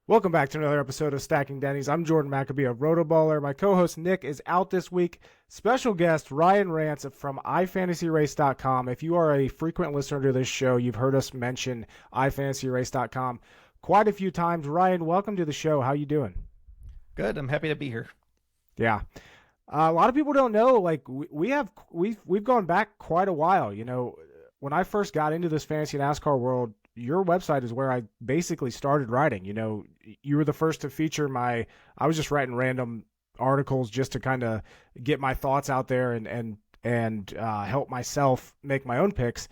Welcome back to another episode of Stacking Dennys. I'm Jordan McAbee of RotoBaller. My co-host Nick is out this week. Special guest Ryan Rantz from ifantasyrace.com. If you are a frequent listener to this show, you've heard us mention ifantasyrace.com quite a few times. Ryan, welcome to the show. How you doing? Good. I'm happy to be here. Yeah. A lot of people don't know, like we've gone back quite a while. You know, when I first got into this fantasy NASCAR world, your website is where I basically started writing. You know, you were the first to feature I was just writing random articles just to kind of get my thoughts out there and help myself make my own picks.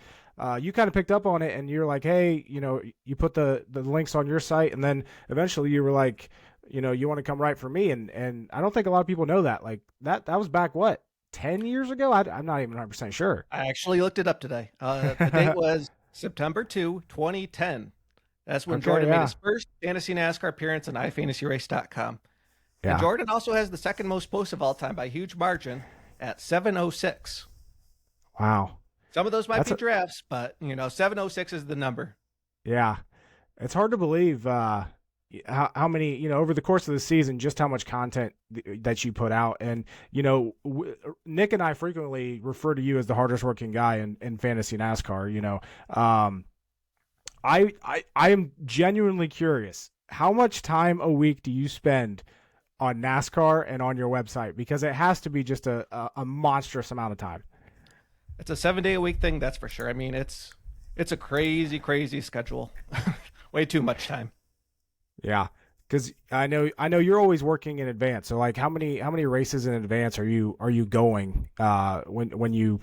You kind of picked up on it and you're like, hey, you know, you put the links on your site, and then eventually you were like, you know, you want to come write for me. And I don't think a lot of people know that. Like that was back, what, 10 years ago? I'm not even 100% sure. I actually looked it up today. The date was September 2, 2010. That's when Jordan made his first Fantasy NASCAR appearance on ifantasyrace.com. Yeah. And Jordan also has the second most posts of all time by a huge margin at 706. Wow. Some of those might be drafts, but, you know, 706 is the number. Yeah. It's hard to believe how many, you know, over the course of the season, just how much content that you put out. And, you know, Nick and I frequently refer to you as the hardest working guy in fantasy NASCAR. You know, I am genuinely curious. How much time a week do you spend on NASCAR and on your website? Because it has to be just a monstrous amount of time. It's a 7-day-a-week thing, that's for sure. I mean, it's a crazy schedule. Way too much time. Yeah, because I know you're always working in advance. So like, how many races in advance are you going when you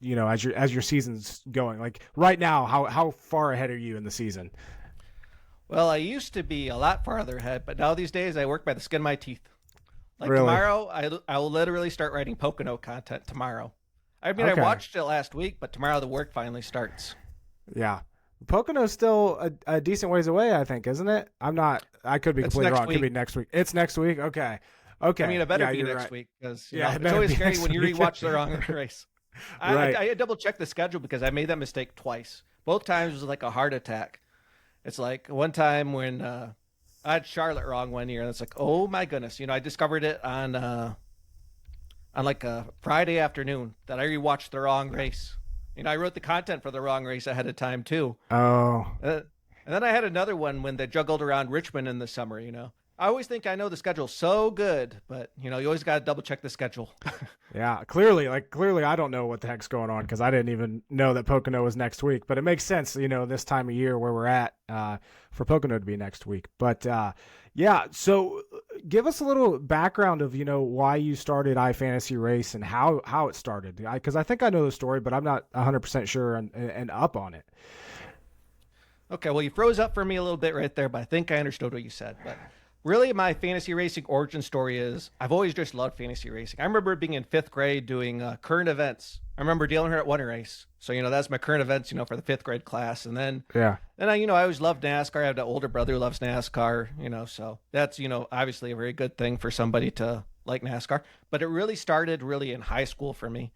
know, as your season's going? Like right now, how far ahead are you in the season? Well, I used to be a lot farther ahead, but now these days I work by the skin of my teeth. Like really? Tomorrow, I will literally start writing Pocono content tomorrow. I mean, Okay. I watched it last week, but tomorrow the work finally starts. Yeah. Pocono's still a decent ways away, I think, isn't it? I could be completely wrong. It could be next week. It's next week? Okay. I mean, it better be next week, because it's always scary when you rewatch the wrong race. Right. I double-checked the schedule because I made that mistake twice. Both times was like a heart attack. It's like one time when I had Charlotte wrong one year, and it's like, oh my goodness. You know, I discovered it on like a Friday afternoon that I rewatched the wrong race. You know, I wrote the content for the wrong race ahead of time, too. Oh. And then I had another one when they juggled around Richmond in the summer, you know. I always think I know the schedule so good, but, you know, you always got to double-check the schedule. Yeah, clearly, I don't know what the heck's going on because I didn't even know that Pocono was next week. But it makes sense, you know, this time of year where we're at for Pocono to be next week. But, yeah, so give us a little background of, you know, why you started iFantasy Race and how it started. Because I think I know the story, but I'm not 100% sure and up on it. Okay, well, you froze up for me a little bit right there, but I think I understood what you said. But really, my fantasy racing origin story is I've always just loved fantasy racing. I remember being in 5th grade doing current events. I remember dealing her at one race. So, you know, that's my current events, you know, for the 5th grade class. And then, I, you know, I always loved NASCAR. I have an older brother who loves NASCAR, you know, so that's, you know, obviously a very good thing for somebody to like NASCAR. But it really started really in high school for me.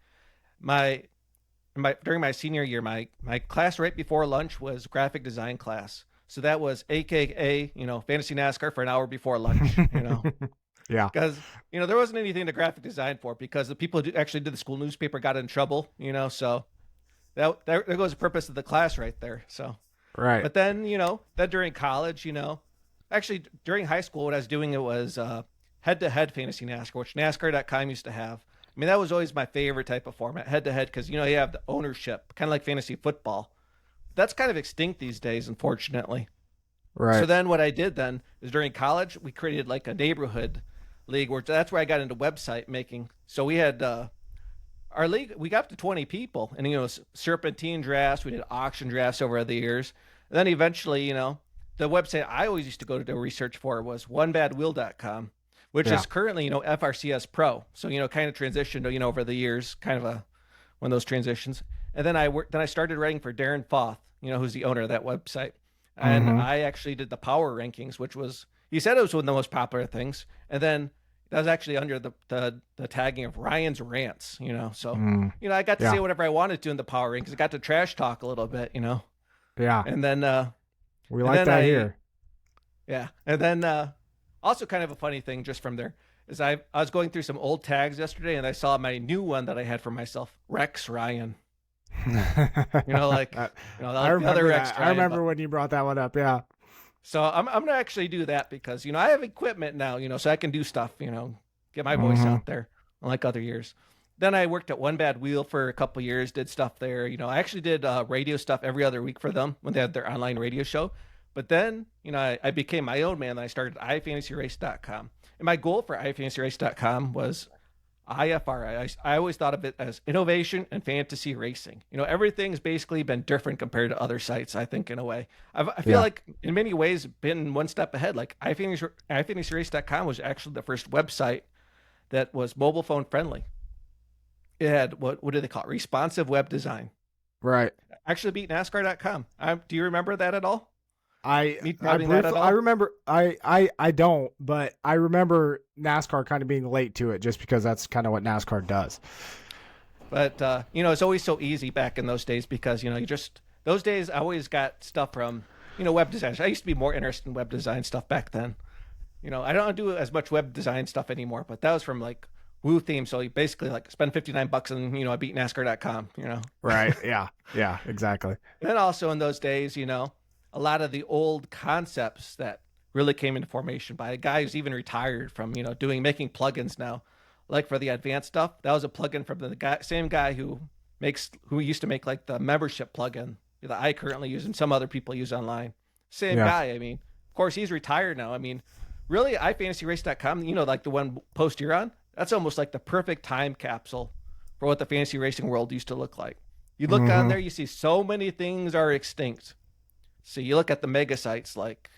During my senior year, my class right before lunch was graphic design class. So that was a.k.a., you know, Fantasy NASCAR for an hour before lunch, you know. Yeah. Because, you know, there wasn't anything to graphic design for because the people who actually did the school newspaper got in trouble, you know. So there goes the purpose of the class right there. So, right. But then, you know, during college, you know, actually during high school, what I was doing, it was head-to-head Fantasy NASCAR, which NASCAR.com used to have. I mean, that was always my favorite type of format, head-to-head, because, you know, you have the ownership, kind of like fantasy football. That's kind of extinct these days, unfortunately. Right. So then what I did then is during college, we created like a neighborhood league, that's where I got into website making. So we had our league, we got up to 20 people, and, you know, serpentine drafts, we did auction drafts over the years. And then eventually, you know, the website I always used to go to do research for was onebadwheel.com. Which is currently, you know, FRCS Pro. So, you know, kind of transitioned, you know, over the years, kind of one of those transitions. And then I started writing for Darren Foth, you know, who's the owner of that website. And I actually did the power rankings, which was, he said it was one of the most popular things. And then that was actually under the tagging of Ryan's Rantz, you know. So, you know, I got to say whatever I wanted to in the power rankings. I got to trash talk a little bit, you know. Yeah. And then we like that here. Yeah. And then also kind of a funny thing just from there is I was going through some old tags yesterday and I saw my new one that I had for myself, Rex Ryan. Like I like the other remember Rex that. I Ryan. remember when you brought that one up. Yeah. So I'm gonna actually do that because I have equipment now, so I can do stuff, get my voice Mm-hmm. out there, unlike other years. Then I worked at One Bad Wheel for a couple of years, did stuff there. I actually did radio stuff every other week for them when they had their online radio show. But then, I became my own man and I started ifantasyrace.com. And my goal for ifantasyrace.com was IFR. I always thought of it as innovation and fantasy racing. Everything's basically been different compared to other sites, I think, in a way. I feel like in many ways been one step ahead. Like ifantasyrace.com was actually the first website that was mobile phone friendly. It had, what do they call it? Responsive web design. Right. Actually beat NASCAR.com. Do you remember that at all? I remember I don't, but I remember NASCAR kind of being late to it just because that's kind of what NASCAR does. But it's always so easy back in those days because those days I always got stuff from web designers. I used to be more interested in web design stuff back then. I don't do as much web design stuff anymore, but that was from like Woo theme. So you basically like spend $59 and I beat NASCAR.com. Right. Yeah, exactly. And then also in those days, a lot of the old concepts that really came into formation by a guy who's even retired from, making plugins now. Like for the advanced stuff, that was a plugin from the same guy who used to make like the membership plugin that I currently use and some other people use online. Same guy. I mean, of course he's retired now. I mean, really ifantasyrace.com, like the one post you're on, that's almost like the perfect time capsule for what the fantasy racing world used to look like. You look on there, you see so many things are extinct. So you look at the mega sites like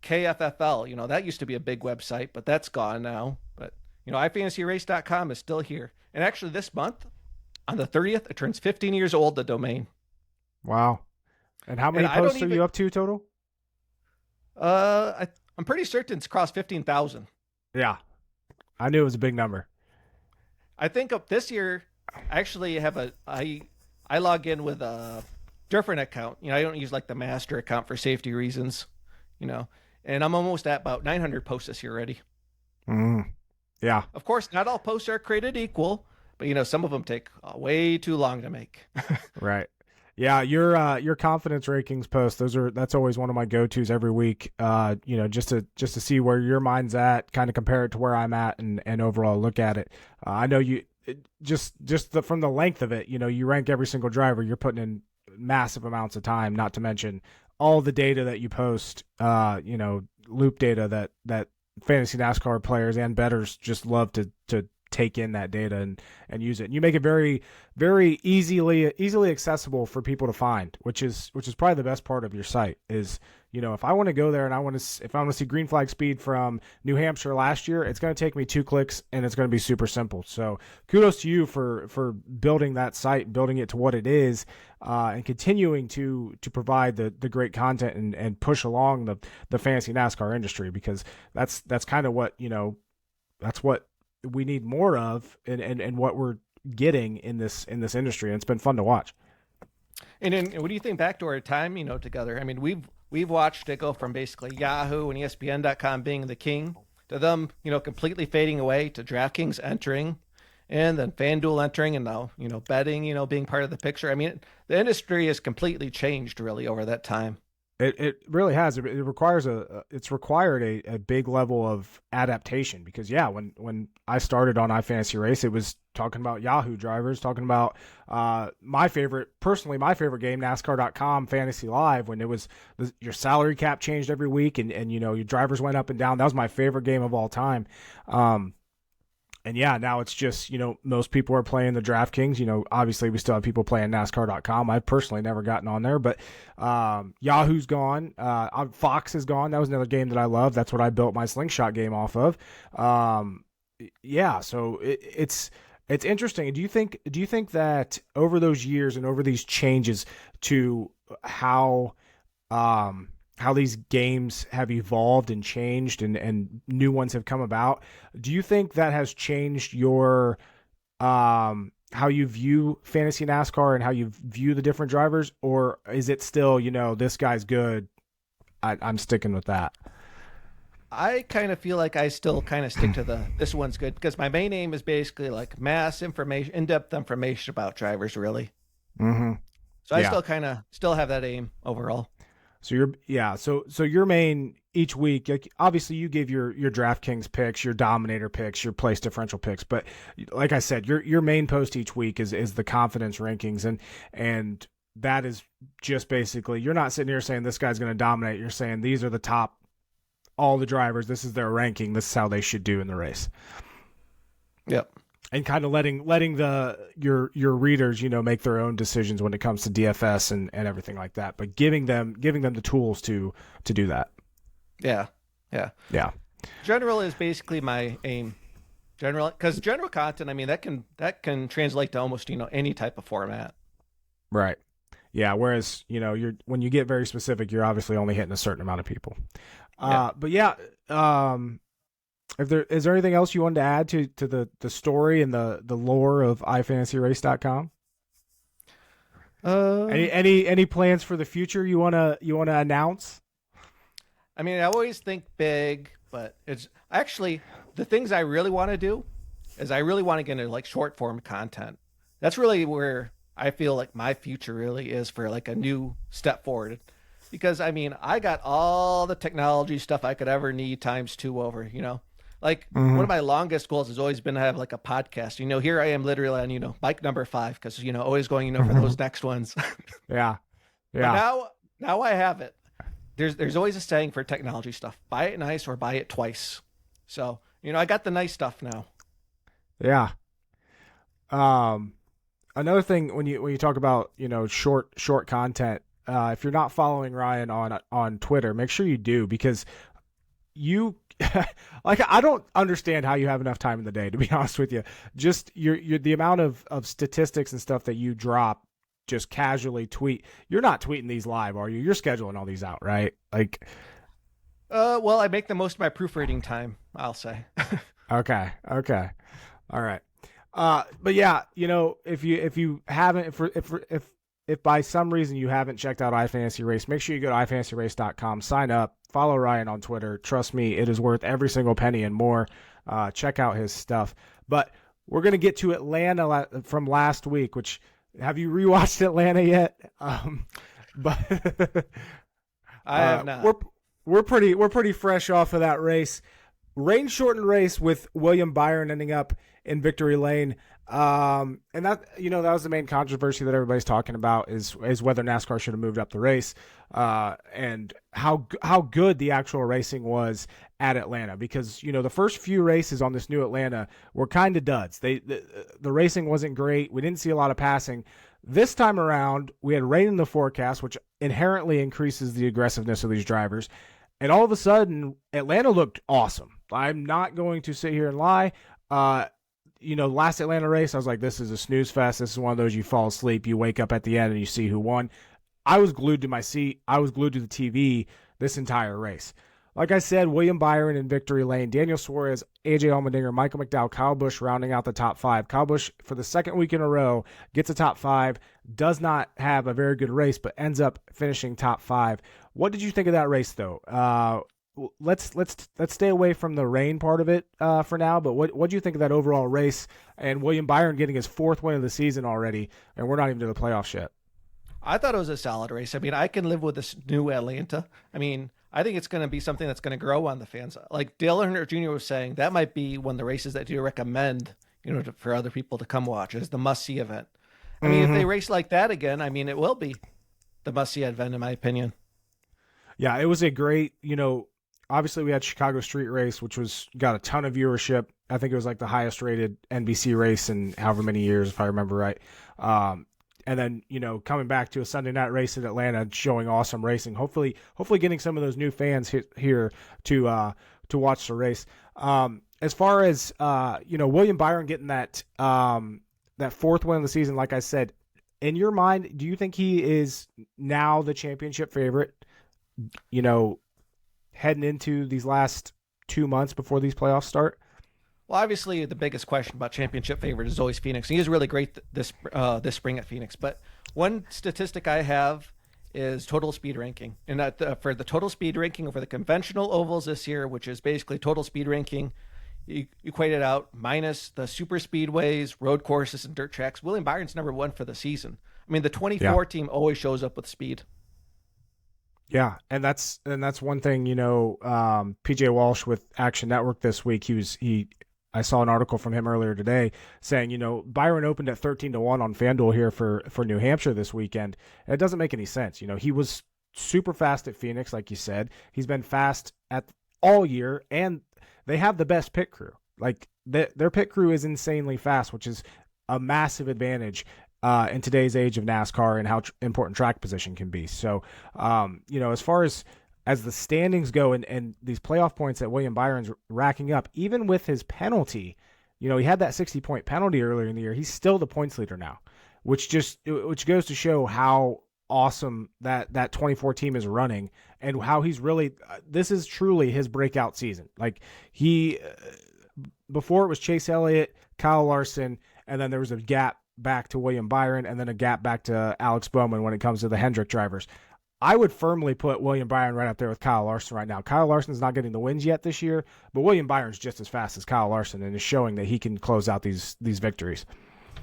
KFFL, that used to be a big website, but that's gone now. But, ifantasyrace.com is still here. And actually this month, on the 30th, it turns 15 years old, the domain. Wow. And how many posts are you up to total? I'm pretty certain it's crossed 15,000. Yeah. I knew it was a big number. I think up this year, I actually have I log in with a different account. I don't use like the master account for safety reasons, and I'm almost at about 900 posts this year already. Yeah. Of course, not all posts are created equal, but some of them take way too long to make. Right. Yeah, your confidence rankings post, that's always one of my go-tos every week. Just to see where your mind's at, kind of compare it to where I'm at and overall look at it. I know from the length of it, you rank every single driver, you're putting in massive amounts of time, not to mention all the data that you post, loop data that fantasy NASCAR players and bettors just love to take in that data and use it. And you make it very, very easily accessible for people to find, which is probably the best part of your site is, if I want to go there and if I want to see green flag speed from New Hampshire last year, it's going to take me 2 clicks and it's going to be super simple. So kudos to you for building that site, building it to what it is, and continuing to provide the great content and push along the fantasy NASCAR industry, because that's kind of what, that's what we need more of and what we're getting in this industry. And it's been fun to watch. And then what do you think back to our time, together? I mean, we've watched it go from basically Yahoo and ESPN.com being the king to them, completely fading away, to DraftKings entering and then FanDuel entering, and now, betting, being part of the picture. I mean, the industry has completely changed really over that time. It really has. It requires it's required a big level of adaptation, because when I started on iFantasy Race, it was talking about Yahoo drivers, talking about my favorite game, NASCAR.com Fantasy Live, when it was your salary cap changed every week and your drivers went up and down. That was my favorite game of all time. And now it's just, most people are playing the DraftKings. Obviously we still have people playing NASCAR.com. I've personally never gotten on there, but Yahoo's gone. Fox is gone. That was another game that I love. That's what I built my slingshot game off of. So it's interesting. Do you think that over those years and over these changes to how these games have evolved and changed and new ones have come about, do you think that has changed your how you view fantasy NASCAR and how you view the different drivers? Or is it still, this guy's good, I'm sticking with that? I kind of feel like I still kind of stick to this one's good because my main aim is basically like mass information, in-depth information about drivers, really. Mm-hmm. So I still have that aim overall. So so your main each week, like, obviously you give your DraftKings picks, your Dominator picks, your place differential picks, but like I said, your main post each week is the confidence rankings, and that is just basically, you're not sitting here saying this guy's going to dominate. You're saying these are the top, all the drivers, this is their ranking, this is how they should do in the race. Yep. And kind of letting your readers, make their own decisions when it comes to DFS and everything like that, but giving them the tools to do that. Yeah. General is basically my aim. Because general content, I mean, that can translate to almost any type of format. Right. Yeah. Whereas when you get very specific, you're obviously only hitting a certain amount of people. Yeah. But yeah. Is there anything else you wanted to add to the story and the lore of ifantasyrace.com? Any plans for the future you wanna announce? I mean, I always think big, but it's actually the things I really want to do is I really want to get into like short form content. That's really where I feel like my future really is for like a new step forward. Because I mean, I got all the technology stuff I could ever need times 2 over, Like one of my longest goals has always been to have like a podcast. Here I am literally on, bike number 5 because, always going, for those next ones. Yeah. But now I have it. There's always a saying for technology stuff. Buy it nice or buy it twice. So, I got the nice stuff now. Yeah. Another thing when you talk about, short content, if you're not following Ryan on Twitter, make sure you do, because you like, I don't understand how you have enough time in the day, to be honest with you. Just your the amount of statistics and stuff that you drop, just casually tweet. You're not tweeting these live, are you? You're scheduling all these out, right? Like, well, I make the most of my proofreading time, I'll say. Okay. All right. But yeah, if you haven't, if by some reason you haven't checked out iFantasy Race, make sure you go to ifantasyrace.com, sign up, follow Ryan on Twitter. Trust me, it is worth every single penny and more. Check out his stuff. But we're going to get to Atlanta from last week, which, have you rewatched Atlanta yet? But I have not. We're pretty fresh off of that race. Rain shortened race with William Byron ending up in victory lane. And that was the main controversy that everybody's talking about is whether NASCAR should have moved up the race, and how good the actual racing was at Atlanta, because the first few races on this new Atlanta were kind of duds. The racing wasn't great. We didn't see a lot of passing. This time around, we had rain in the forecast, which inherently increases the aggressiveness of these drivers. And all of a sudden, Atlanta looked awesome. I'm not going to sit here and lie. Last Atlanta race, I was like, this is a snooze fest. This is one of those you fall asleep, you wake up at the end, and you see who won. I was glued to my seat. I was glued to the TV this entire race. Like I said, William Byron in victory lane, Daniel Suarez, AJ Allmendinger, Michael McDowell, Kyle Busch rounding out the top 5. Kyle Busch, for the second week in a row, gets a top 5, does not have a very good race, but ends up finishing top 5. What did you think of that race, though? Let's stay away from the rain part of it for now. But what do you think of that overall race, and William Byron getting his 4th win of the season already, and we're not even to the playoffs yet? I thought it was a solid race. I mean, I can live with this new Atlanta. I mean, I think it's going to be something that's going to grow on the fans. Like Dale Earnhardt Jr. was saying, that might be one of the races that you recommend, for other people to come watch as the must-see event. I mean, if they race like that again, I mean, it will be the must-see event, in my opinion. Yeah, it was a great, obviously we had Chicago Street Race, which got a ton of viewership. I think it was like the highest rated NBC race in however many years, if I remember right. And then, coming back to a Sunday night race in Atlanta, showing awesome racing, hopefully getting some of those new fans here to watch the race. As far as, William Byron getting that 4th win of the season, like I said, in your mind, do you think he is now the championship favorite, heading into these last 2 months before these playoffs start? Well, obviously, the biggest question about championship favorite is always Phoenix. He is really great this spring at Phoenix. But one statistic I have is total speed ranking. And for the total speed ranking for the conventional ovals this year, which is basically total speed ranking, you equate it out minus the super speedways, road courses, and dirt tracks. William Byron's number one for the season. I mean, the 24 team always shows up with speed. Yeah, and that's one thing, PJ Walsh with Action Network this week, I saw an article from him earlier today saying, Byron opened at 13-1 on FanDuel here for New Hampshire this weekend. And it doesn't make any sense. He was super fast at Phoenix, like you said. He's been fast at all year, and they have the best pit crew. Like their pit crew is insanely fast, which is a massive advantage in today's age of NASCAR and how important track position can be. So, as far as the standings go and these playoff points that William Byron's racking up, even with his penalty, he had that 60-point penalty earlier in the year. He's still the points leader now, which goes to show how awesome that 24 team is running and how he's really, this is truly his breakout season. Like before it was Chase Elliott, Kyle Larson, and then there was a gap back to William Byron and then a gap back to Alex Bowman when it comes to the Hendrick drivers. I would firmly put William Byron right up there with Kyle Larson right now. Kyle Larson's not getting the wins yet this year, but William Byron's just as fast as Kyle Larson and is showing that he can close out these victories.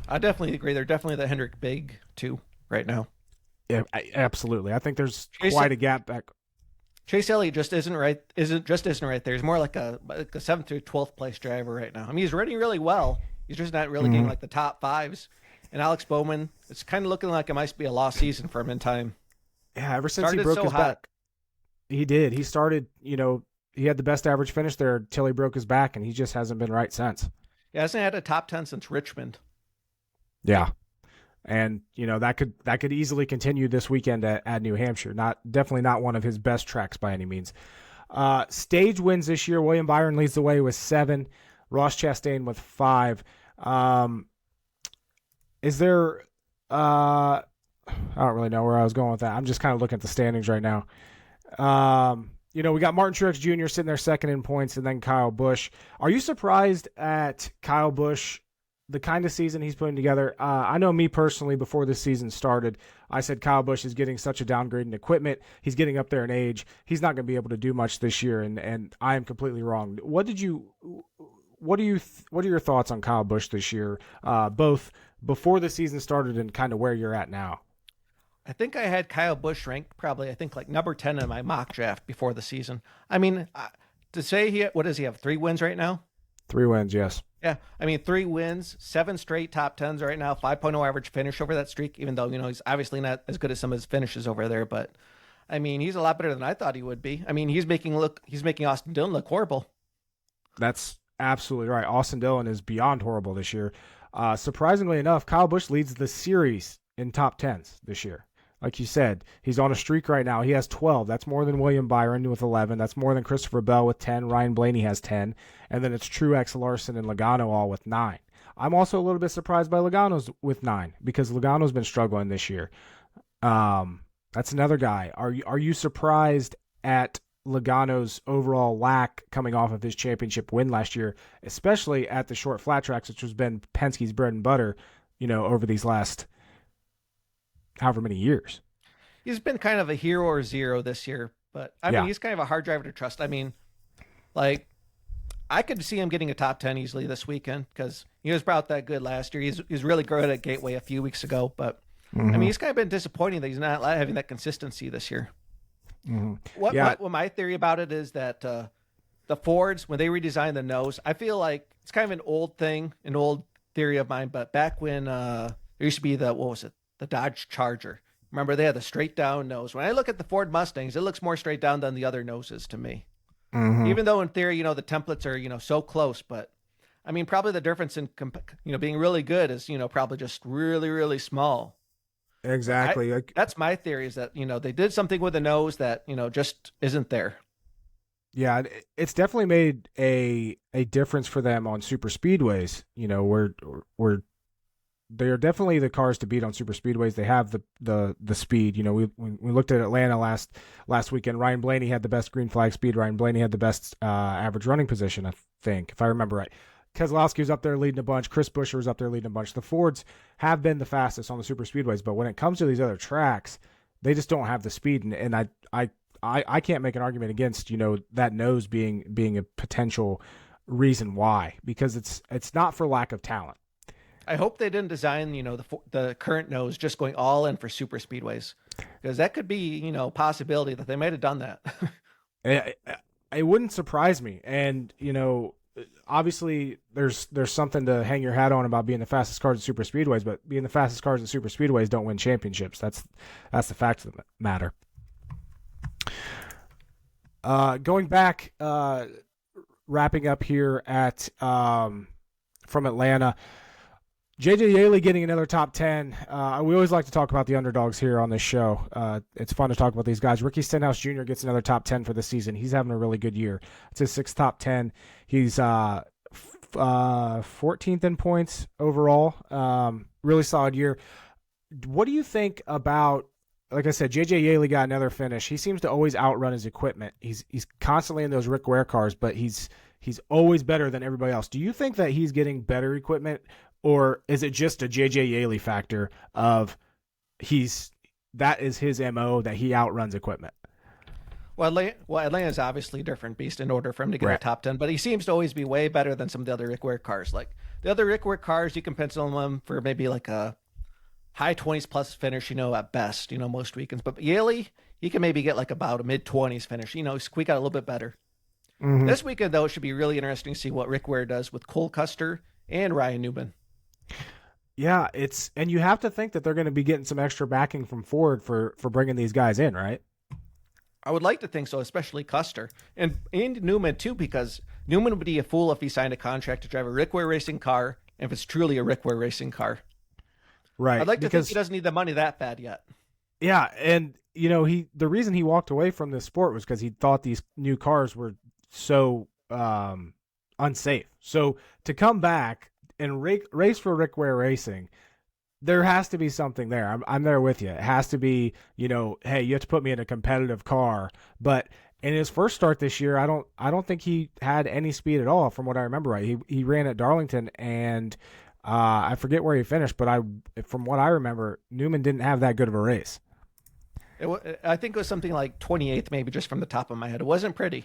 I definitely agree. They're definitely the Hendrick big too right now. Yeah, absolutely. I think there's quite a gap back. Chase Elliott just isn't right there. He's more like a 7th through 12th place driver right now. I mean, he's running really well. He's just not really getting like the top fives. And Alex Bowman, it's kind of looking like it might be a lost season for him in time. Yeah, ever since he broke his back. He did. He started, he had the best average finish there until he broke his back, and he just hasn't been right since. He hasn't had a top 10 since Richmond. Yeah. And, that could easily continue this weekend at New Hampshire. Definitely not one of his best tracks by any means. Stage wins this year. William Byron leads the way with 7. Ross Chastain with 5. Is there I don't really know where I was going with that. I'm just kind of looking at the standings right now. We got Martin Truex Jr. sitting there second in points, and then Kyle Busch. Are you surprised at Kyle Busch, the kind of season he's putting together? I know me personally, before this season started, I said Kyle Busch is getting such a downgrade in equipment. He's getting up there in age. He's not going to be able to do much this year, and I am completely wrong. What are your thoughts on Kyle Busch this year, both before the season started and kind of where you're at now? I think I had Kyle Busch ranked probably, like number 10 in my mock draft before the season. I mean, to say what does he have? 3 wins right now? 3 wins, yes. Yeah. I mean, 3 wins, 7 straight top 10s right now, 5.0 average finish over that streak, even though, he's obviously not as good as some of his finishes over there. But I mean, he's a lot better than I thought he would be. I mean, he's making Austin Dillon look horrible. That's absolutely right. Austin Dillon is beyond horrible this year. Surprisingly enough, Kyle Busch leads the series in top 10s this year. Like you said, he's on a streak right now. He has 12. That's more than William Byron with 11. That's more than Christopher Bell with 10. Ryan Blaney has 10. And then it's Truex, Larson, and Logano all with 9. I'm also a little bit surprised by Logano's with 9 because Logano's been struggling this year. That's another guy. Are you surprised at Logano's overall lack coming off of his championship win last year, especially at the short flat tracks, which has been Penske's bread and butter, over these last however many years? He's been kind of a hero or zero this year, but I mean, he's kind of a hard driver to trust. I mean, like, I could see him getting a top 10 easily this weekend because he was about that good last year. He's really good at Gateway a few weeks ago, but I mean, he's kind of been disappointing that he's not having that consistency this year. What my theory about it is that the Fords, when they redesigned the nose, I feel like it's kind of an old theory of mine, but back when there used to be the Dodge Charger. Remember, they had the straight down nose. When I look at the Ford Mustangs, it looks more straight down than the other noses to me. Even though in theory, the templates are, so close, but I mean, probably the difference in, being really good is, probably just really, really small. Exactly. That's my theory is that, they did something with the nose that, just isn't there. Yeah, it's definitely made a difference for them on super speedways, where they are definitely the cars to beat on super speedways. They have the speed. We looked at Atlanta last weekend. Ryan Blaney had the best green flag speed. Ryan Blaney had the best average running position, I think, if I remember right. Keselowski was up there leading a bunch. Chris Buescher was up there leading a bunch. The Fords have been the fastest on the super speedways, but when it comes to these other tracks, they just don't have the speed, and I can't make an argument against that nose being a potential reason why, because it's not for lack of talent. I hope they didn't design, the current nose just going all in for super speedways, because that could be, a possibility that they might have done that. It wouldn't surprise me. And, obviously there's something to hang your hat on about being the fastest cars at super speedways, but being the fastest cars at super speedways don't win championships. That's the fact of the matter. Going back, wrapping up here at, from Atlanta, JJ Yeley getting another top 10. We always like to talk about the underdogs here on this show. It's fun to talk about these guys. Ricky Stenhouse Jr. gets another top 10 for the season. He's having a really good year. It's his sixth top 10. He's 14th in points overall. Really solid year. What do you think about, like I said, JJ Yeley got another finish. He seems to always outrun his equipment. He's constantly in those Rick Ware cars, but he's always better than everybody else. Do you think that he's getting better equipment, or is it just a JJ Yeley factor of that is his MO, that he outruns equipment? Well, Atlanta's obviously a different beast in order for him to get a top 10, but he seems to always be way better than some of the other Rick Ware cars. Like the other Rick Ware cars, you can pencil them for maybe like a high 20s plus finish, at best, most weekends. But Yeley, he can maybe get like about a mid 20s finish, squeak out a little bit better. Mm-hmm. This weekend, though, it should be really interesting to see what Rick Ware does with Cole Custer and Ryan Newman. Yeah, and you have to think that they're going to be getting some extra backing from Ford for bringing these guys in, right? I would like to think so, especially Custer and Newman too, because Newman would be a fool if he signed a contract to drive a Rick Ware racing car, if it's truly a Rick Ware racing car. Right. I'd like to think he doesn't need the money that bad yet. Yeah, and the reason he walked away from this sport was because he thought these new cars were so unsafe. So to come back and race for Rick Ware Racing, there has to be something there. I'm there with you. It has to be, hey, you have to put me in a competitive car. But in his first start this year, I don't think he had any speed at all, from what I remember. Right, he ran at Darlington, and I forget where he finished, but from what I remember, Newman didn't have that good of a race. I think it was something like 28th, maybe, just from the top of my head. It wasn't pretty.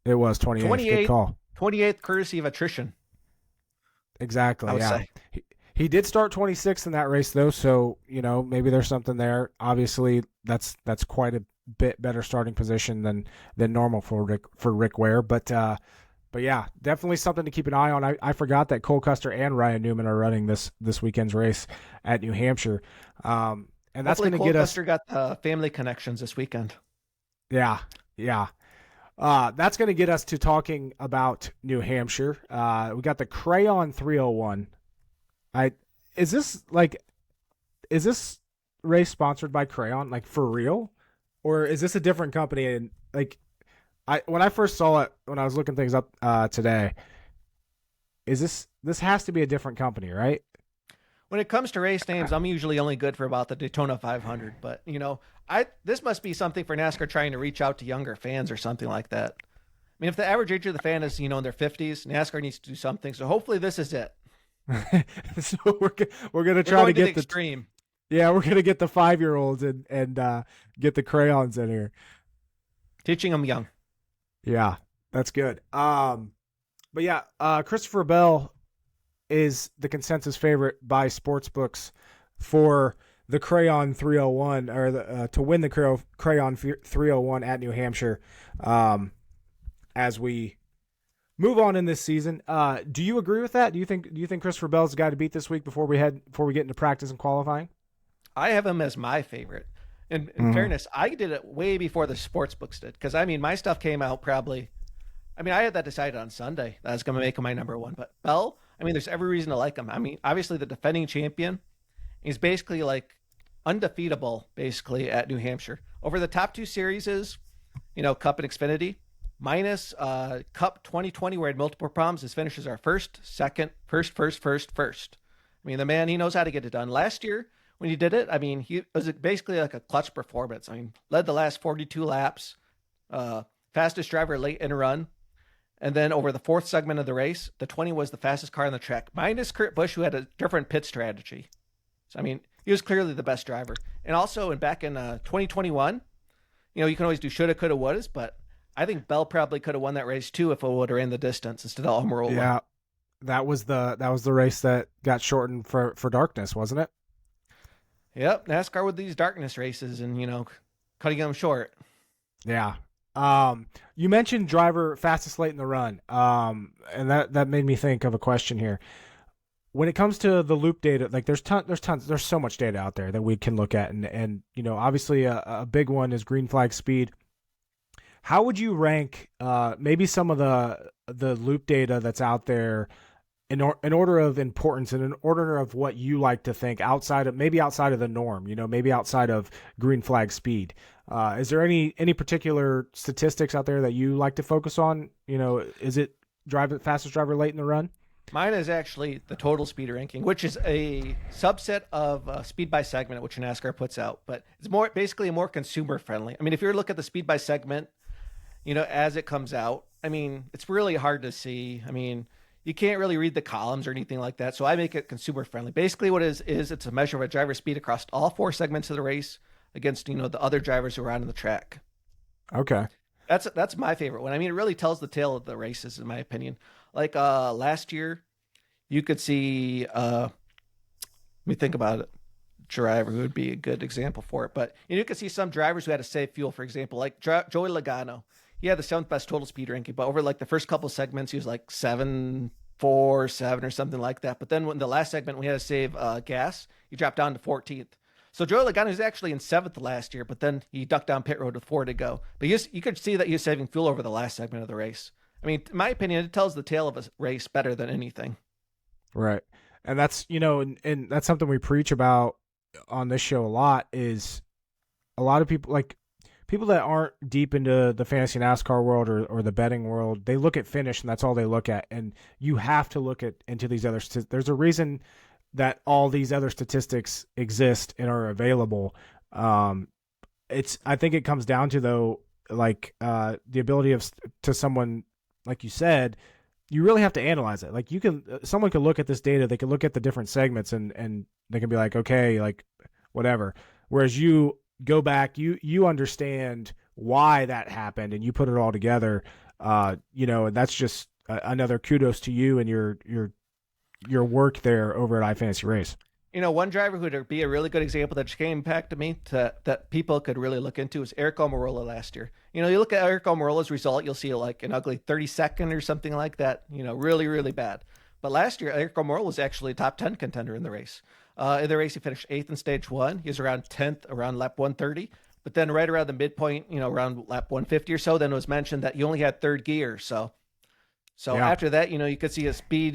It was 28th. Good call. 28th, courtesy of attrition. Exactly. I would say. He did start 26th in that race, though, so maybe there's something there. Obviously, that's quite a bit better starting position than normal for Rick Ware, but yeah, definitely something to keep an eye on. I forgot that Cole Custer and Ryan Newman are running this weekend's race at New Hampshire, and that's going to get us. Cole Custer got the family connections this weekend. Yeah. That's going to get us to talking about New Hampshire. We got the Crayon 301. Is this race sponsored by Crayon, like for real, or is this a different company? And when I first saw it, when I was looking things up today, this has to be a different company, right? When it comes to race names, I'm usually only good for about the Daytona 500, but this must be something for NASCAR trying to reach out to younger fans or something like that. I mean, if the average age of the fan is, in their 50s, NASCAR needs to do something. So hopefully this is it. So we're gonna try to get the extreme. Yeah, we're gonna get the 5-year-olds and get the Crayons in here, teaching them young. Yeah, that's good. But yeah, Christopher Bell is the consensus favorite by sportsbooks for the Crayon 301, or to win the Crayon 301 at New Hampshire. As we move on in this season, do you agree with that? Do you think Christopher Bell's the guy to beat this week before we get into practice and qualifying? I have him as my favorite. In fairness, I did it way before the sports books did, because my stuff came out probably. I had that decided on Sunday that I was going to make him my number one. But Bell, there's every reason to like him. Obviously the defending champion, he's basically like undefeatable basically at New Hampshire. Over the top two series is, Cup and Xfinity. Minus Cup 2020, where he had multiple problems, his finishes are first. The man, he knows how to get it done. Last year, when he did it, he was basically like a clutch performance. Led the last 42 laps, fastest driver late in a run. And then over the fourth segment of the race, the 20 was the fastest car on the track, minus Kurt Busch, who had a different pit strategy. So, he was clearly the best driver. And also, back in 2021, you can always do shoulda, coulda, wouldas, but I think Bell probably could have won that race too if it would have ran the distance instead of Almirola. Yeah, that was the race that got shortened for darkness, wasn't it? Yep, NASCAR with these darkness races and cutting them short. Yeah. You mentioned driver fastest late in the run, and that made me think of a question here. When it comes to the loop data, like there's so much data out there that we can look at, and obviously a big one is green flag speed. How would you rank maybe some of the loop data that's out there in order of importance and in order of what you like to think outside of the norm, maybe outside of green flag speed? Is there any particular statistics out there that you like to focus on? Is it fastest driver late in the run? Mine is actually the total speed ranking, which is a subset of speed by segment, which NASCAR puts out, but it's basically more consumer friendly. I mean, if you look at the speed by segment, as it comes out, I mean, it's really hard to see. I mean, you can't really read the columns or anything like that. So I make it consumer friendly. Basically what it is it's a measure of a driver's speed across all 4 segments of the race against, the other drivers who are on the track. Okay. That's my favorite one. I mean, it really tells the tale of the races, in my opinion. Like last year, you could see, let me think about it. Driver who would be a good example for it. But you could see some drivers who had to save fuel, for example, like Joey Logano. He had the 7th best total speed ranking, but over like the first couple segments, he was like 7.47 or something like that. But then when the last segment, we had to save gas, he dropped down to 14th. So Joey Logano was actually in 7th last year, but then he ducked down pit road with 4 to go. But you could see that he was saving fuel over the last segment of the race. I mean, in my opinion, it tells the tale of a race better than anything. Right. And that's, and that's something we preach about on this show a lot, is a lot of people that aren't deep into the fantasy NASCAR world or the betting world, they look at finish and that's all they look at. And you have to look into these other there's a reason that all these other statistics exist and are available. I think it comes down to, though, like the ability to someone, like you said, you really have to analyze it. Like someone could look at this data, they could look at the different segments and they can be like, okay, like whatever. Whereas you go back, you understand why that happened and you put it all together. And that's just another kudos to you and your work there over at iFantasyRace. One driver who would be a really good example that just came back to me that people could really look into is Eric Almirola last year. You look at Eric Almirola's result, you'll see like an ugly 32nd or something like that, really, really bad. But last year, Eric Almirola was actually a top 10 contender in the race. In the race, he finished 8th in stage 1. He was around 10th, around lap 130. But then right around the midpoint, around lap 150 or so, then it was mentioned that he only had 3rd gear. So yeah. After that, you could see his speed,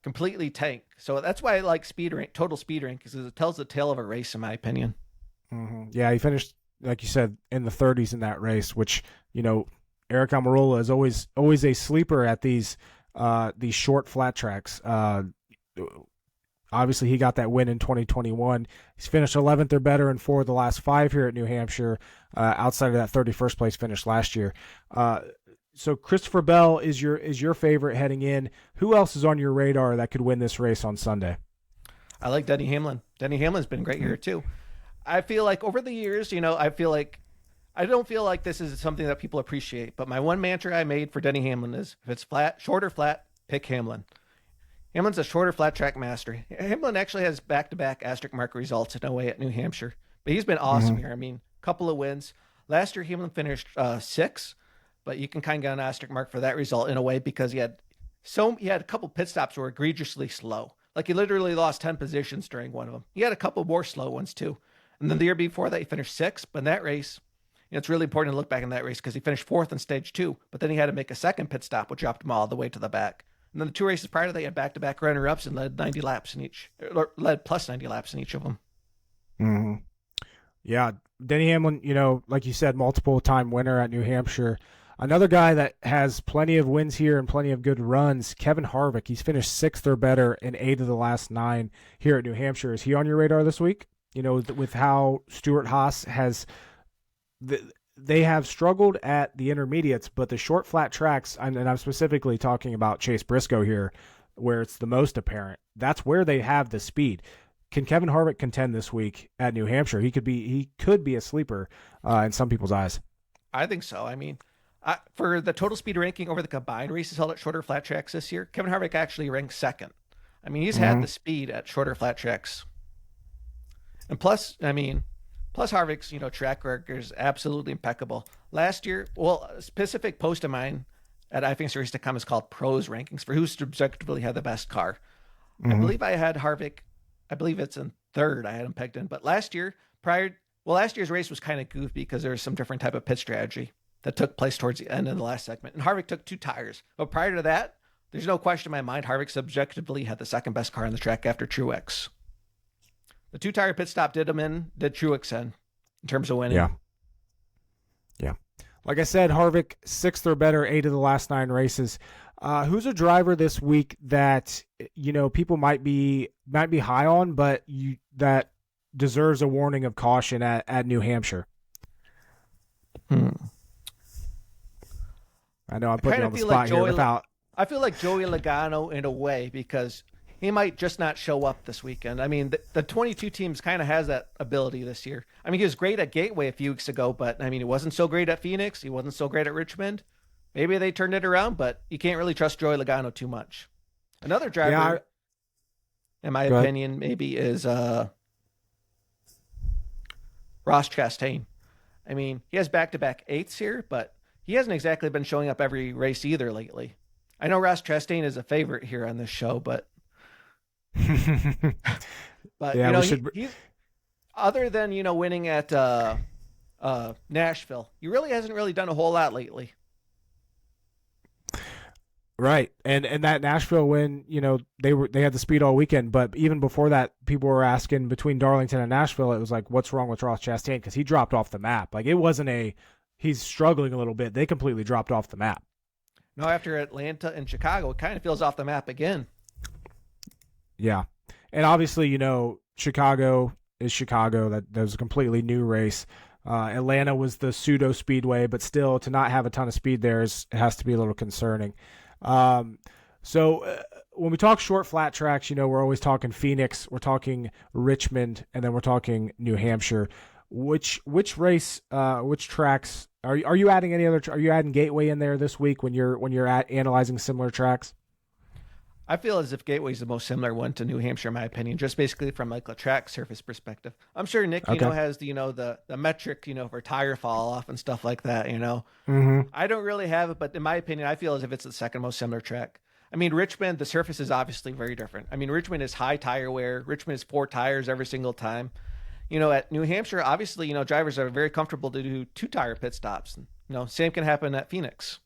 completely tank. So that's why I like total speed rank, because it tells the tale of a race, in my opinion. Mm-hmm. Yeah, he finished, like you said, in the 30s in that race, which, Eric Almirola is always a sleeper at these short flat tracks. Obviously, he got that win in 2021. He's finished 11th or better in 4 of the last 5 here at New Hampshire, outside of that 31st place finish last year. So Christopher Bell is your favorite heading in. Who else is on your radar that could win this race on Sunday? I like Denny Hamlin. Denny Hamlin's been great here too. I feel like over the years, I don't feel like this is something that people appreciate, but my one mantra I made for Denny Hamlin is, if it's flat, short or flat, pick Hamlin. Hamlin's a shorter flat track master. Hamlin actually has back-to-back asterisk mark results in a way at New Hampshire, but he's been awesome here. I mean, couple of wins. Last year, Hamlin finished 6th. But you can kind of get an asterisk mark for that result in a way, because he had a couple pit stops that were egregiously slow. Like he literally lost 10 positions during one of them. He had a couple more slow ones too. And then the year before that, he finished 6th. But in that race, it's really important to look back in that race because he finished 4th in stage 2. But then he had to make a second pit stop, which dropped him all the way to the back. And then the 2 races prior to that, he had back-to-back runner-ups and led 90 laps in each, or led plus 90 laps in each of them. Mm-hmm. Yeah, Denny Hamlin, like you said, multiple-time winner at New Hampshire. Another guy that has plenty of wins here and plenty of good runs, Kevin Harvick. He's finished 6th or better in 8 of the last 9 here at New Hampshire. Is he on your radar this week? With how Stuart Haas has they have struggled at the intermediates, but the short flat tracks, and I'm specifically talking about Chase Briscoe here, where it's the most apparent, that's where they have the speed. can Kevin Harvick contend this week at New Hampshire? He could be a sleeper in some people's eyes. I think so. I mean, for the total speed ranking over the combined races held at shorter flat tracks this year, Kevin Harvick actually ranked second. I mean, he's had the speed at shorter flat tracks. And plus Harvick's, track record is absolutely impeccable. Last year, a specific post of mine at ifantasyrace.com is called Pros Rankings for who subjectively had the best car. I believe I had Harvick. I believe it's in third. I had him pegged in. But last year's race was kind of goofy because there was some different type of pit strategy that took place towards the end of the last segment. And Harvick took 2 tires. But prior to that, there's no question in my mind Harvick subjectively had the second best car on the track after Truex. The 2-tire pit stop did Truex in terms of winning. Yeah. Like I said, Harvick 6th or better, 8 of the last 9 races. Who's a driver this week that people might be high on, but that deserves a warning of caution at New Hampshire? I know I'm putting you on the spot here I feel like Joey Logano in a way because he might just not show up this weekend. I mean, the 22 teams kind of has that ability this year. I mean, he was great at Gateway a few weeks ago, but I mean, he wasn't so great at Phoenix. He wasn't so great at Richmond. Maybe they turned it around, but you can't really trust Joey Logano too much. Another driver, in my opinion, maybe is Ross Chastain. I mean, he has back-to-back 8ths here, but he hasn't exactly been showing up every race either lately. I know Ross Chastain is a favorite here on this show, but he's other than winning at Nashville, he really hasn't really done a whole lot lately. Right, and that Nashville win, they had the speed all weekend, but even before that, people were asking between Darlington and Nashville, it was like, what's wrong with Ross Chastain? Because he dropped off the map. Like, it wasn't he's struggling a little bit. They completely dropped off the map. No, after Atlanta and Chicago, it kind of feels off the map again. Yeah. And obviously, Chicago is Chicago. That was a completely new race. Atlanta was the pseudo speedway, but still to not have a ton of speed there it has to be a little concerning. So when we talk short flat tracks, we're always talking Phoenix, we're talking Richmond, and then we're talking New Hampshire. Which race, which tracks are you adding are you adding Gateway in there this week when you're analyzing similar tracks? I feel as if Gateway is the most similar one to New Hampshire, in my opinion, just basically from like a track surface perspective. I'm sure Nick, has the metric, for tire fall off and stuff like that. I don't really have it, but in my opinion, I feel as if it's the second most similar track. I mean, Richmond, the surface is obviously very different. I mean, Richmond is high tire wear. Richmond is 4 tires every single time. At New Hampshire, obviously, drivers are very comfortable to do 2-tire pit stops. Same can happen at Phoenix.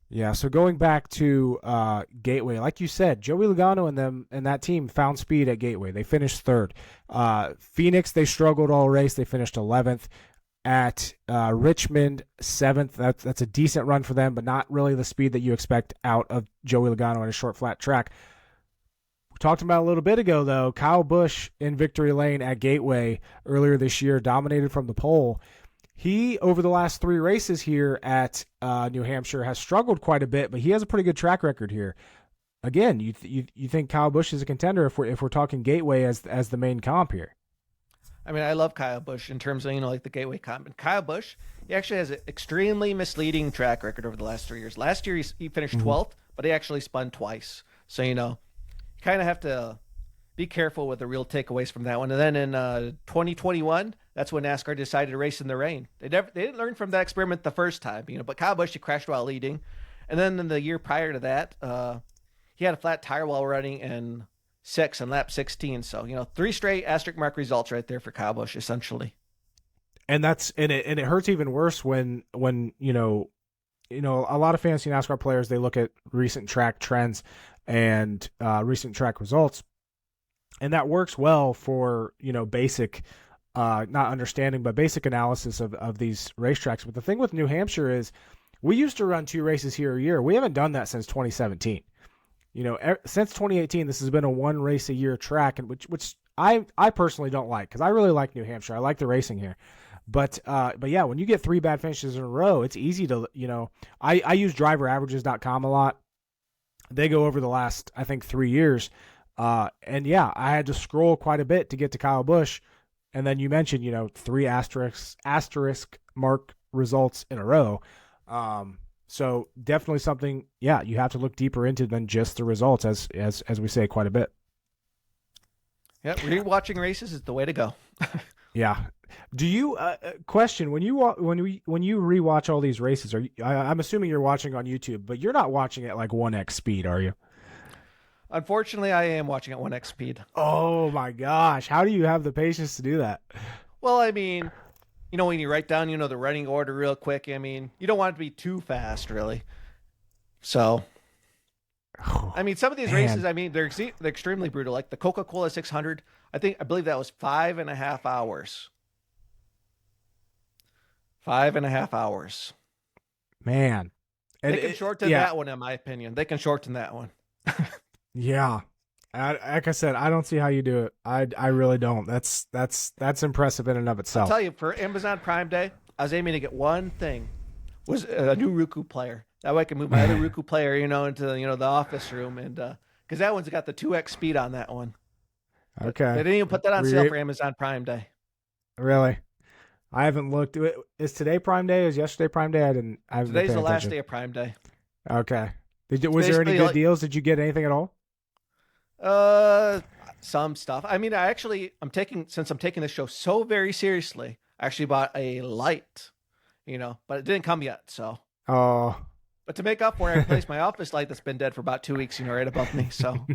Yeah, so going back to Gateway, like you said, Joey Logano and that team found speed at Gateway. They finished 3rd. Phoenix, they struggled all race. They finished 11th. At Richmond, 7th. That's a decent run for them, but not really the speed that you expect out of Joey Logano on a short flat track. We talked about a little bit ago, though, Kyle Busch in victory lane at Gateway earlier this year, dominated from the pole. He, over the last 3 races here at New Hampshire, has struggled quite a bit, but he has a pretty good track record here. Again, you think Kyle Busch is a contender if we're talking Gateway as the main comp here? I mean, I love Kyle Busch in terms of like the Gateway comp. And Kyle Busch, he actually has an extremely misleading track record over the last 3 years. Last year he finished 12th, but he actually spun twice. So you kind of have to be careful with the real takeaways from that one. And then in 2021, that's when NASCAR decided to race in the rain. They didn't learn from that experiment the first time, but Kyle Busch, he crashed while leading. And then in the year prior to that, he had a flat tire while running in 6 on lap 16. So, 3 straight asterisk mark results right there for Kyle Busch, essentially. And it hurts even worse when a lot of fantasy NASCAR players, they look at recent track trends and recent track results. And that works well for, basic, not understanding, but basic analysis of these racetracks. But the thing with New Hampshire is we used to run 2 races here a year. We haven't done that since 2017. Since 2018, this has been a 1 race a year track, and which I personally don't like, because I really like New Hampshire. I like the racing here. But yeah, when you get 3 bad finishes in a row, it's easy to, I use driveraverages.com a lot. They go over the last, I think, 3 years. And yeah, I had to scroll quite a bit to get to Kyle Busch. And then you mentioned, 3 asterisk mark results in a row. So definitely something, yeah, you have to look deeper into than just the results, as we say quite a bit. Yeah, rewatching races is the way to go. Yeah. Do you question when you rewatch all these races? I'm assuming you're watching on YouTube, but you're not watching at like 1x speed, are you? Unfortunately, I am watching at 1x speed. Oh my gosh, how do you have the patience to do that? Well, I mean, when you write down, the running order real quick, I mean, you don't want it to be too fast, really. So, I mean, some of these races, I mean, they're extremely brutal. Like the Coca-Cola 600, I believe that was 5.5 hours. 5.5 hours. Man. They can shorten that one, in my opinion. They can shorten that one. Yeah. Like I said, I don't see how you do it. I really don't. That's impressive in and of itself. I'll tell you, for Amazon Prime Day, I was aiming to get one thing, was a new Roku player. That way I can move my other Roku player, into the office room, and because that one's got the 2x speed on that one. Okay. They didn't even put that on sale for Amazon Prime Day. Really? I haven't looked. Is today Prime Day? Is yesterday Prime Day? Today's the last day of Prime Day. Okay. Was there any good deals? Did you get anything at all? Some stuff. I mean, since I'm taking this show so very seriously, I actually bought a light, but it didn't come yet. So. Oh. But to make up for it, I replaced my office light that's been dead for about 2 weeks, right above me. So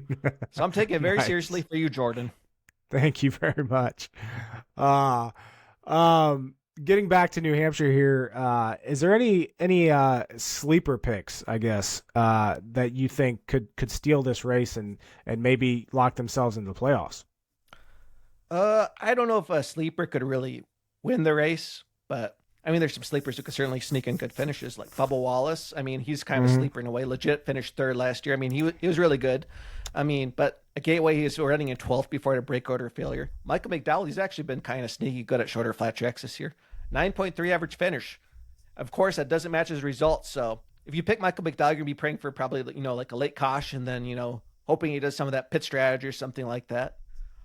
I'm taking it very seriously for you, Jordan. Thank you very much. Getting back to New Hampshire here, is there any sleeper picks, I guess, that you think could steal this race and maybe lock themselves into the playoffs? I don't know if a sleeper could really win the race, but I mean, there's some sleepers who could certainly sneak in good finishes, like Bubba Wallace. I mean, he's kind of a sleeper in a way. Legit finished 3rd last year. I mean, he was really good. I mean, but at Gateway, he was running in 12th before the brake order failure. Michael McDowell, he's actually been kind of sneaky good at shorter flat tracks this year. 9.3 average finish. Of course, that doesn't match his results. So if you pick Michael McDowell, you're going to be praying for probably, like a late caution, then, hoping he does some of that pit strategy or something like that.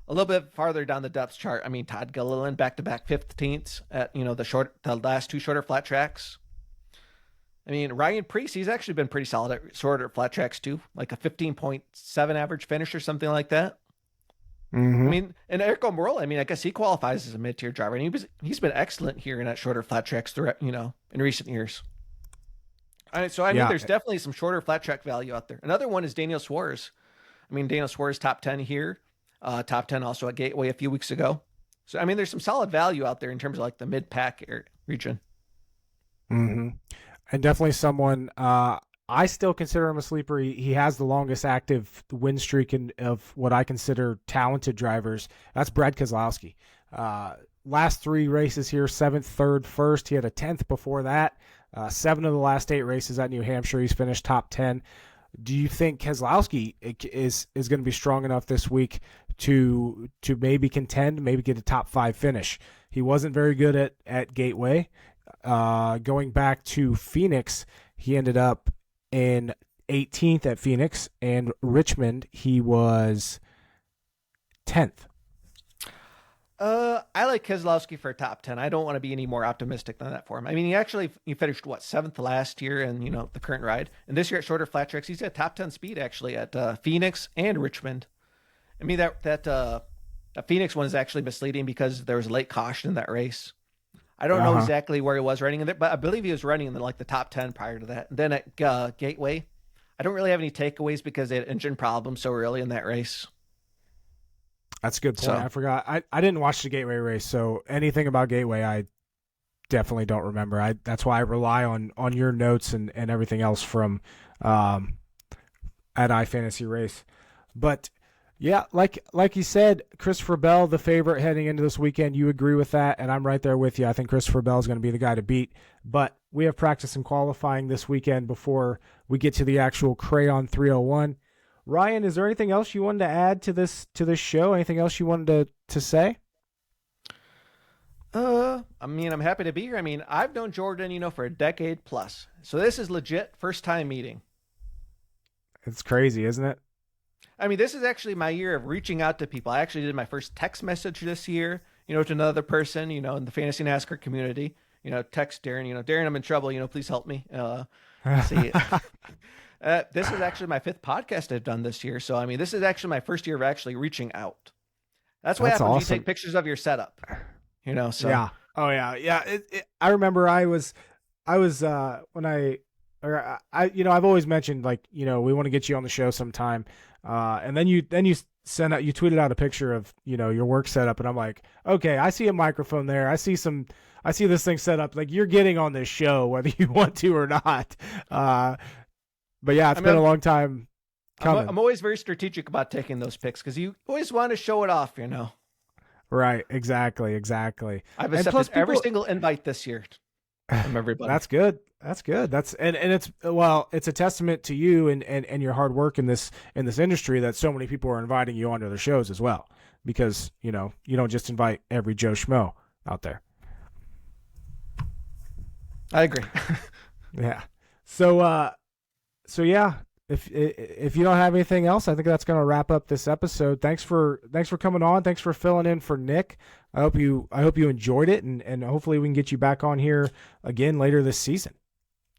A little bit farther down the depth chart, I mean, Todd Gilliland back-to-back 15ths at, the last 2 shorter flat tracks. I mean, Ryan Preece, he's actually been pretty solid at shorter flat tracks too, like a 15.7 average finish or something like that. Mm-hmm. I mean, and Eric O'Morrell, I mean, I guess he qualifies as a mid-tier driver, and he's been excellent here in that shorter flat tracks throughout, in recent years. All right, so I mean, there's definitely some shorter flat track value out there. Another one is Daniel Suarez. I mean, Daniel Suarez top 10 here. Top 10 also at Gateway a few weeks ago. So, I mean, there's some solid value out there in terms of like the mid-pack region. Mm-hmm. And definitely someone, I still consider him a sleeper. He has the longest active win streak of what I consider talented drivers. That's Brad Keselowski. Last 3 races here, 7th, 3rd, 1st. He had a 10th before that. 7 of the last 8 races at New Hampshire, he's finished top 10. Do you think Keselowski is going to be strong enough this week to maybe contend, maybe get a top 5 finish? He wasn't very good at Gateway. Going back to Phoenix, he ended up in 18th at Phoenix, and Richmond, he was 10th. I like Keselowski for a top 10. I don't want to be any more optimistic than that for him. I mean, he finished 7th last year in, the current ride. And this year at shorter flat tracks, he's at top 10 speed actually at Phoenix and Richmond. I mean, that Phoenix one is actually misleading because there was a late caution in that race. I don't know exactly where he was running in there, but I believe he was running in the top 10 prior to that. And then at Gateway, I don't really have any takeaways because they had engine problems so early in that race. That's a good point. I forgot. I didn't watch the Gateway race, so anything about Gateway I definitely don't remember. That's why I rely on your notes and everything else from at iFantasy Race. But yeah, like you said, Christopher Bell, the favorite heading into this weekend. You agree with that, and I'm right there with you. I think Christopher Bell is going to be the guy to beat. But we have practice and qualifying this weekend before we get to the actual Crayon 301. Ryan, is there anything else you wanted to add to this show? Anything else you wanted to say? I mean, I'm happy to be here. I mean, I've known Jordan, for a decade plus. So this is legit first time meeting. It's crazy, isn't it? I mean, this is actually my year of reaching out to people. I actually did my first text message this year, to another person, in the Fantasy NASCAR community, text Darren, Darren, I'm in trouble, please help me. See, this is actually my 5th podcast I've done this year. So, I mean, this is actually my first year of actually reaching out. That's what happens when you take pictures of your setup, so. Yeah. Oh yeah. Yeah. I remember I've always mentioned, like, we want to get you on the show sometime. And then you tweeted out a picture of, your work setup, and I'm like, okay, I see a microphone there. I see this thing set up. Like, you're getting on this show, whether you want to or not. But yeah, it's been a long time coming. I'm always very strategic about taking those pics because you always want to show it off, Right. Exactly. I've accepted every single invite this year from everybody. That's good. It's a testament to you and your hard work in this industry that so many people are inviting you onto their shows as well, because, you don't just invite every Joe Schmo out there. I agree. Yeah. So yeah, if you don't have anything else, I think that's going to wrap up this episode. Thanks for coming on. Thanks for filling in for Nick. I hope you enjoyed it, and hopefully we can get you back on here again later this season.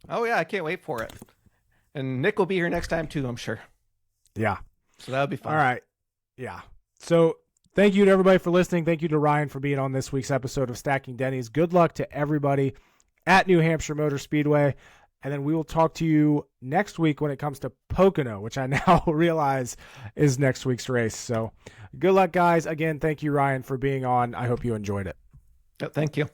Oh yeah, I can't wait for it. And Nick will be here next time too, I'm sure. Yeah. So that'll be fun. All right. Yeah. So thank you to everybody for listening. Thank you to Ryan for being on this week's episode of Stacking Dennys. Good luck to everybody at New Hampshire Motor Speedway. And then we will talk to you next week when it comes to Pocono, which I now realize is next week's race. So good luck, guys. Again, thank you, Ryan, for being on. I hope you enjoyed it. Thank you.